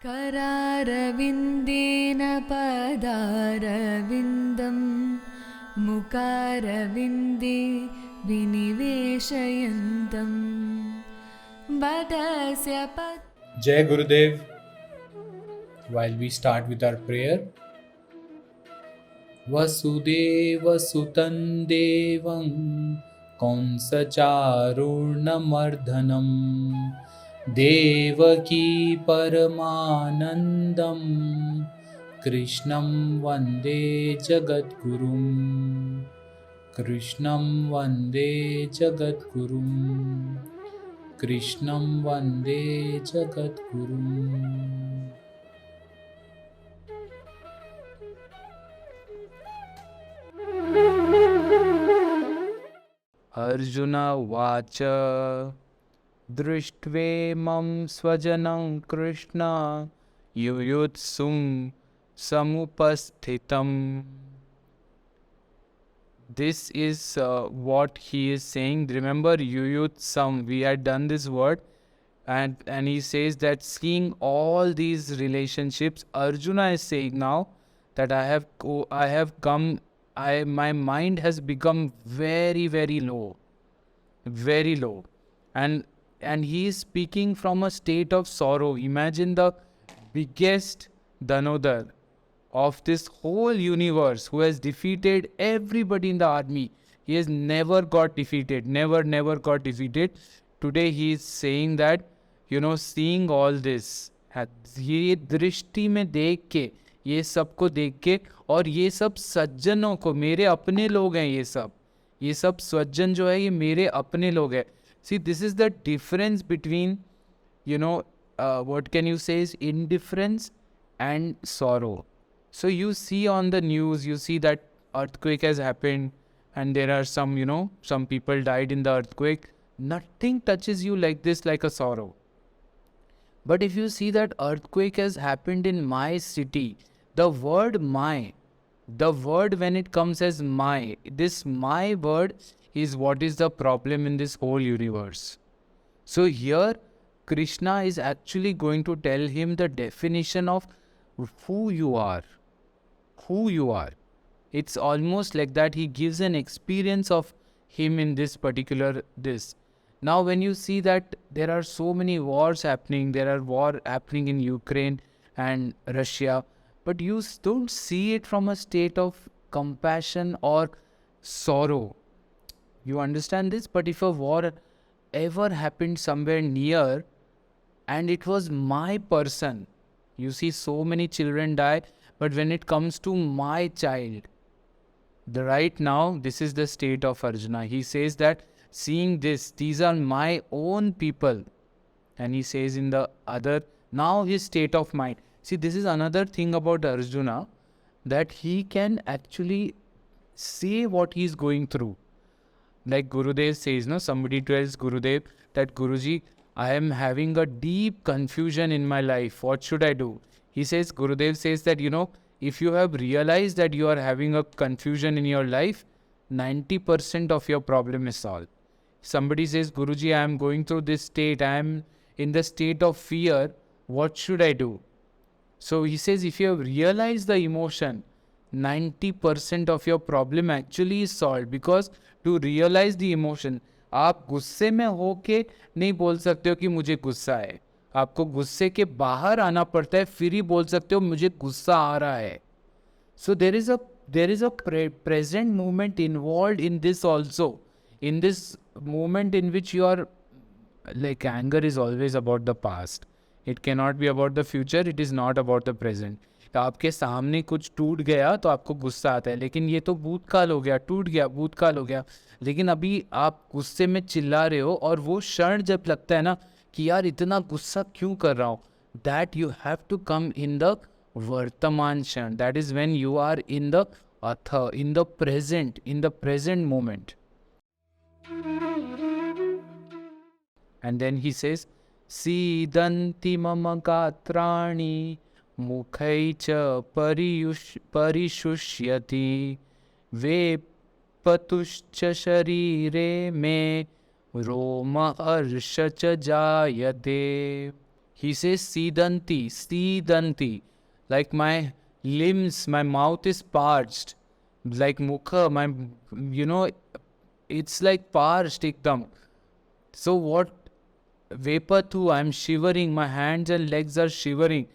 करारविन्देन पदारविन्दं मुखारविन्दे विनिवेशयन्तं वदस्य Jai Gurudev. While we start with our prayer, Vasudeva Sutan Devam Konsacharurnamardhanam Devaki Paramanandam Krishnam Vande Jagadgurum Krishnam Vande Jagadgurum Krishnam Vande Jagadgurum. Arjuna Vacha Drishtve Swajanam Krishna Yuyutsum Samupasthitam. This is what he is saying. Remember, Yuyutsam, we had done this word, and he says that seeing all these relationships, Arjuna is saying now that my mind has become very, very low, and he is speaking from a state of sorrow. Imagine the biggest Danodar of this whole universe who has defeated everybody in the army. He has never got defeated, never got defeated. Today he is saying that, seeing all this, ये दृष्टि में देख के, ये सबको देख के, और ये सब सज्जनों को, मेरे अपने लोग हैं ये सब सज्जन जो है ये मेरे अपने लोग हैं. See, this is the difference between, what can you say is indifference and sorrow. So you see on the news, you see that earthquake has happened and there are some, some people died in the earthquake. Nothing touches you like this, like a sorrow. But if you see that earthquake has happened in my city, the word my, when it comes as my, this my word is what is the problem in this whole universe. So here, Krishna is actually going to tell him the definition of who you are. It's almost like that he gives an experience of him in this particular this. Now when you see that there are so many wars happening, there are war happening in Ukraine and Russia, but you don't see it from a state of compassion or sorrow. You understand this? But if a war ever happened somewhere near and it was my person, you see so many children die, but when it comes to my child, right now, this is the state of Arjuna. He says that seeing this, these are my own people. And he says in the other, now his state of mind. See, this is another thing about Arjuna, that he can actually say what he is going through. Like Gurudev says, somebody tells Gurudev that, Guruji, I am having a deep confusion in my life. What should I do? He says, Gurudev says that, if you have realized that you are having a confusion in your life, 90% of your problem is solved. Somebody says, Guruji, I am going through this state. I am in the state of fear. What should I do? So he says, if you have realized the emotion, 90% of your problem actually is solved. Because to realize the emotion, आप गुस्से में होके नहीं बोल सकते हो कि मुझे गुस्सा है. आपको गुस्से के बाहर आना पड़ता है, फिर ही बोल सकते हो मुझे गुस्सा आ रहा है. So there is a present movement involved in this also. In this moment in which you are, like, anger is always about the past. It cannot be about the future. It is not about the present. तो आपके सामने कुछ टूट गया तो आपको गुस्सा आता है, लेकिन ये तो भूतकाल हो गया, टूट गया, भूतकाल हो गया. लेकिन अभी आप गुस्से में चिल्ला रहे हो, और वो क्षण जब लगता है ना कि यार इतना गुस्सा क्यों कर रहा हूँ, that you have to come in the वर्तमान क्षण. That is when you are in the present moment. And then he says, Sidanti mama gatrani mukhaicha parishusyati ve patushcha sharire me roma arshacha jayate. He says, Sidanti, Sidanti. Like my limbs, my mouth is parched. Like mukha, it's like parched ekdam. So what? Vapatu, I'm shivering. My hands and legs are shivering.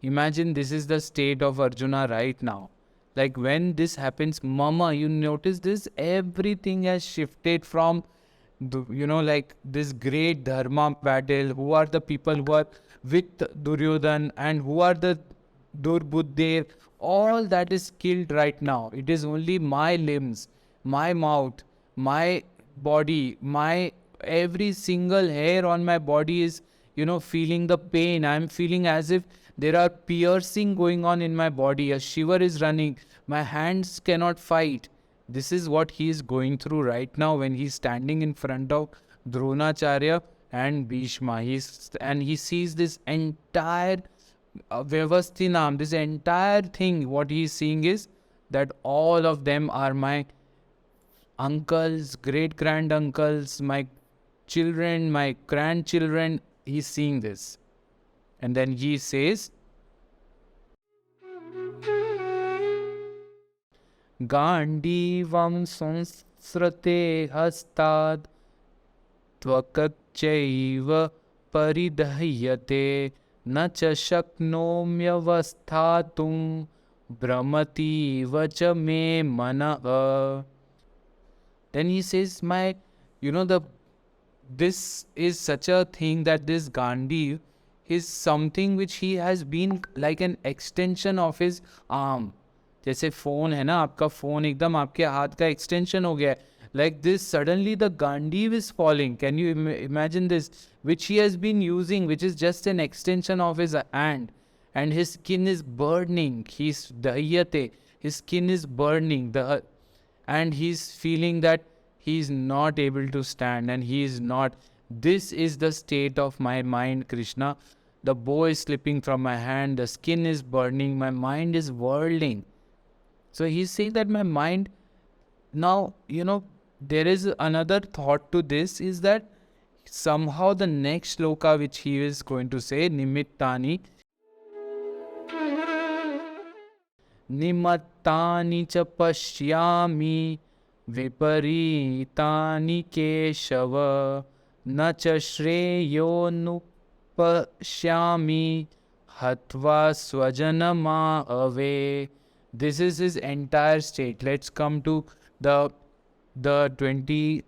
Imagine this is the state of Arjuna right now. Like when this happens, Mama, you notice this? Everything has shifted from, like this great Dharma battle. Who are the people who are with Duryodhan and who are the Durbuddhev? All that is killed right now. It is only my limbs, my mouth, my body, my every single hair on my body is, feeling the pain. I'm feeling as if there are piercing going on in my body. A shiver is running. My hands cannot fight. This is what he is going through right now when he's standing in front of Dronacharya and Bhishma. And he sees this entire Vyavasthinam, this entire thing. What he is seeing is that all of them are my uncles, great granduncles, my children, my grandchildren. He's seeing this. And then he says, Gandivam sansrate hastad tvakachaiva paridahyate na cha shaknomyavasthatum brahmati vacha me mana. Then he says, this is such a thing that this Gandhi is something which he has been like an extension of his arm. जैसे phone है ना, आपका phone एकदम आपके हाथ का extension हो गया है. Like this, suddenly the Gandhi is falling. Can you imagine this? Which he has been using, which is just an extension of his hand. And his skin is burning. He's dahyate. His skin is burning. And he's feeling that he is not able to stand, and he is not. This is the state of my mind, Krishna. The bow is slipping from my hand. The skin is burning. My mind is whirling. So he's saying that my mind, now, there is another thought to this, is that somehow the next shloka which he is going to say, Nimittani, Nimattani cha pashyami viparitani keshava na cha shreyo nupashyami hatva swajanama ave. This is his entire state. Let's come to the 28th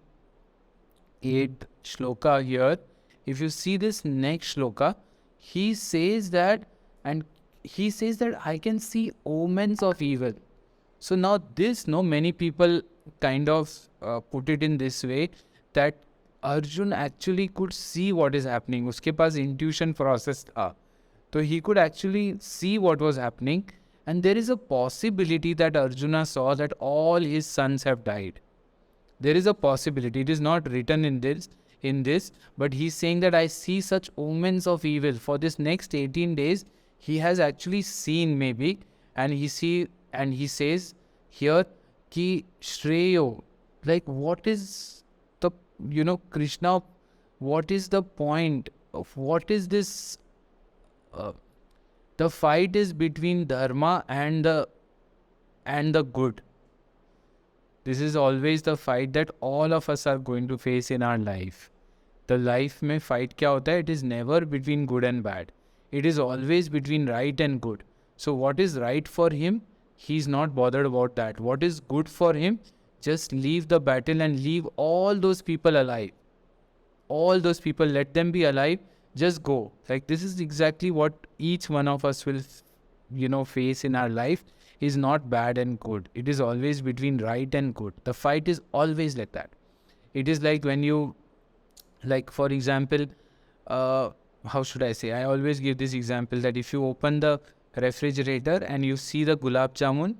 shloka here. If you see this next shloka, he says that I can see omens of evil. So now this, many people kind of put it in this way that Arjun actually could see what is happening. Uske paas intuition process tha. So he could actually see what was happening. And there is a possibility that Arjuna saw that all his sons have died. There is a possibility. It is not written in this, but he's saying that I see such omens of evil. For this next 18 days, he has actually seen maybe, and he says here, ki Shreyo, like what is the, Krishna, what is the point of what is this? The fight is between dharma and the good. This is always the fight that all of us are going to face in our life. The life mein fight kya hota hai? It is never between good and bad. It is always between right and good. So what is right for him? He's not bothered about that. What is good for him? Just leave the battle and leave all those people alive. All those people, let them be alive. Just go. Like this is exactly what each one of us will, face in our life. Is not bad and good. It is always between right and good. The fight is always like that. It is like when you, like for example, how should I say? I always give this example that if you open the refrigerator and you see the gulab jamun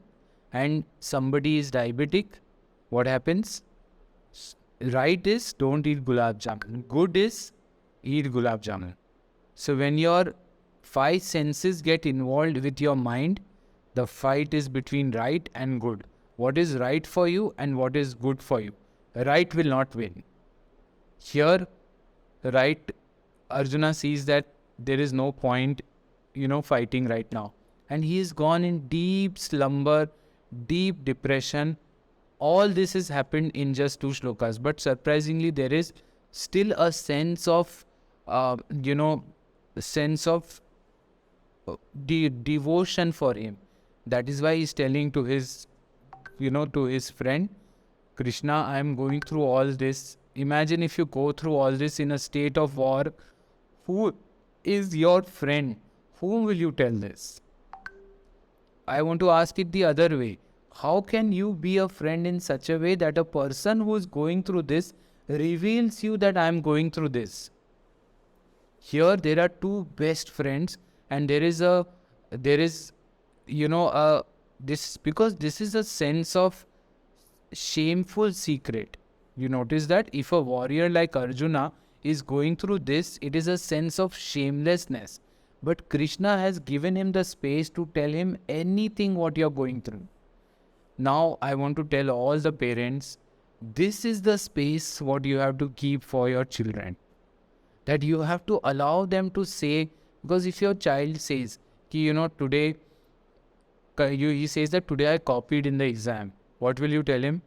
and somebody is diabetic, what happens? Right is don't eat gulab jamun. Good is eat gulab jamun. So when your 5 senses get involved with your mind, the fight is between right and good. What is right for you and what is good for you. Right will not win. Here, right, Arjuna sees that there is no point, fighting right now. And he is gone in deep slumber, deep depression. All this has happened in just 2 shlokas. But surprisingly, there is still a sense of, sense of devotion for him. That is why he's telling to his, to his friend, Krishna, I am going through all this. Imagine if you go through all this in a state of war. Who is your friend? Whom will you tell this? I want to ask it the other way. How can you be a friend in such a way that a person who is going through this reveals you that I am going through this? Here there are two best friends, and there is this, because this is a sense of shameful secret. You notice that if a warrior like Arjuna is going through this, it is a sense of shamelessness. But Krishna has given him the space to tell him anything what you are going through. Now I want to tell all the parents, this is the space what you have to keep for your children. That you have to allow them to say, because if your child says, today, he says that today I copied in the exam, what will you tell him?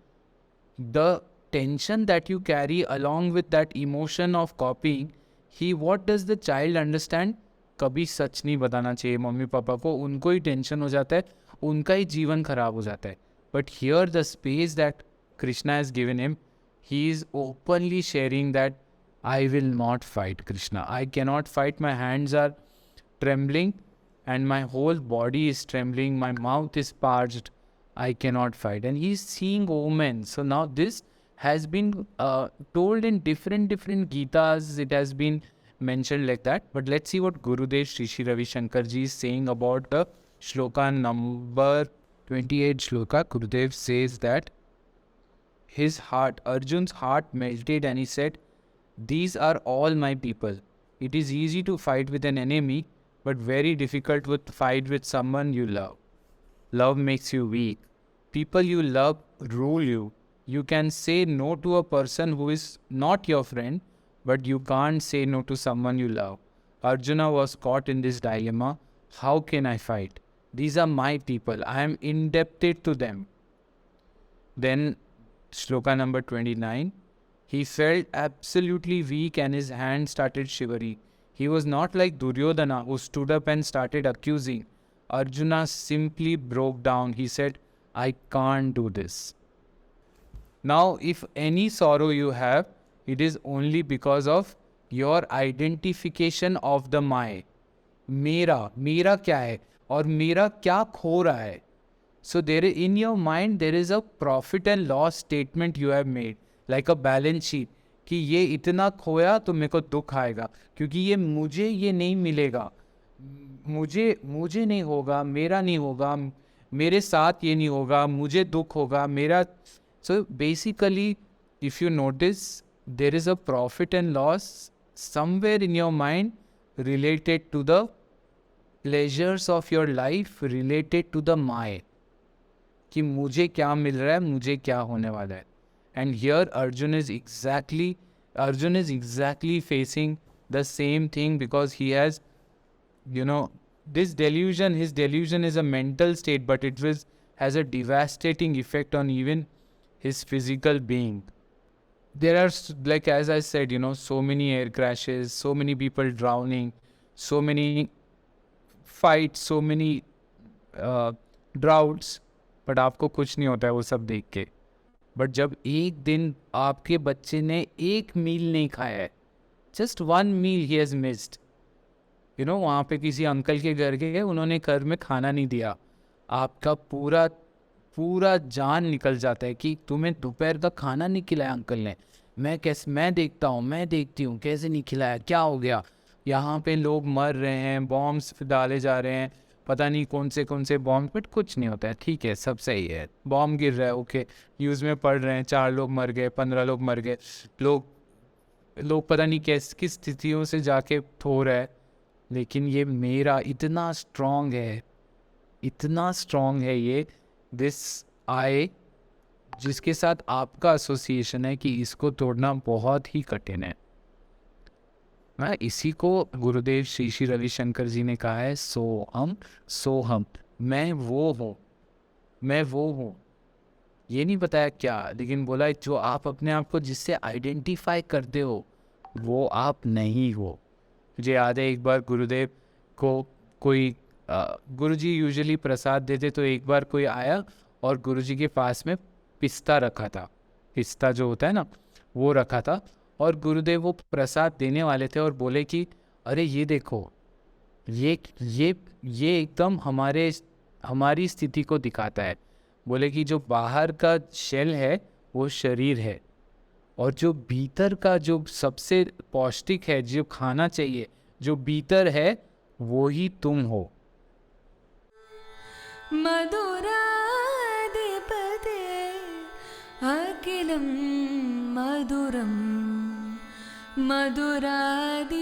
The tension that you carry along with that emotion of copying, what does the child understand? कभी सच नहीं बताना चाहिए mummy papa को, उनको ही tension हो जाता है, उनका ही जीवन खराब हो जाता है. But here the space that Krishna has given him, he is openly sharing that I will not fight, Krishna. I cannot fight. My hands are trembling and my whole body is trembling. My mouth is parched. I cannot fight. And he is seeing omens. So now this has been told in different Gitas. It has been mentioned like that. But let's see what Gurudev Shri Ravi Shankar ji is saying about the Shloka number 28 Shloka. Gurudev says that his heart, Arjun's heart melted and he said, these are all my people. It is easy to fight with an enemy, but very difficult to fight with someone you love. Love makes you weak. People you love rule you. You can say no to a person who is not your friend, but you can't say no to someone you love. Arjuna was caught in this dilemma. How can I fight? These are my people. I am indebted to them. Then, Shloka number 29. He felt absolutely weak and his hand started shivering. He was not like Duryodhana who stood up and started accusing. Arjuna simply broke down. He said, I can't do this. Now, if any sorrow you have, it is only because of your identification of the Maya. मेरा क्या है और मेरा क्या खो रहा है. So there in your mind there is a profit and loss statement you have made, like a balance sheet, कि ये इतना खोया तो मेरे को दुख आएगा क्योंकि ये नहीं मिलेगा, मुझे नहीं होगा, मेरा नहीं होगा, मेरे साथ ये नहीं होगा, मुझे दुख होगा, मेरा. So basically, if you notice, there is a profit and loss somewhere in your mind related to the pleasures of your life, related to the Maya. कि मुझे क्या मिल रहा है, मुझे क्या होने वाला है. And here Arjuna is exactly facing the same thing, because he has, this delusion. His delusion is a mental state, but it has a devastating effect on even his physical being. There are, like as I said, so many air crashes, so many people drowning, so many fights, so many droughts. But आपको कुछ नहीं होता है वो सब देख के. But जब एक दिन आपके बच्चे ने एक मील नहीं खाया है, जस्ट 1 मील ही हैज़ मिस्ड, वहाँ पे किसी अंकल के घर गए, उन्होंने घर में खाना नहीं दिया, आपका पूरा जान निकल जाता है कि तुम्हें दोपहर का खाना नहीं खिलाया अंकल ने. मैं देखती हूँ कैसे नहीं खिलाया, क्या हो गया. यहाँ पे लोग मर रहे हैं, बॉम्ब्स डाले जा रहे हैं, पता नहीं कौन से बॉम्ब, बट कुछ नहीं होता है, ठीक है, सब सही है. बॉम्ब गिर रहा है, ओके, न्यूज़ में पढ़ रहे हैं 4 लोग मर गए, 15 लोग मर गए, लोग पता नहीं किस स्थितियों से जाके थो रहा है. लेकिन ये मेरा इतना स्ट्रॉन्ग है ये दिस आई, जिसके साथ आपका एसोसिएशन है कि इसको तोड़ना बहुत ही कठिन है. हाँ, इसी को गुरुदेव श्री श्री रविशंकर जी ने कहा है, सो हम, मैं वो हूँ, मैं वो हूँ। ये नहीं बताया क्या, लेकिन बोला जो आप अपने आप को जिससे आइडेंटिफाई करते हो वो आप नहीं हो। मुझे याद है एक बार गुरुदेव को कोई गुरुजी यूजुअली प्रसाद देते, तो एक बार कोई आया और गुरुजी के पास में पिस्ता रखा था, पिस्ता जो होता है ना वो रखा था, और गुरुदेव वो प्रसाद देने वाले थे और बोले कि अरे ये देखो, ये एकदम हमारी स्थिति को दिखाता है। बोले कि जो बाहर का शेल है वो शरीर है, और जो भीतर का जो सबसे पौष्टिक है, जो खाना चाहिए, जो भीतर है, वो ही तुम हो। मधुराधिपते अखिलं मधुरं मधुराधिपते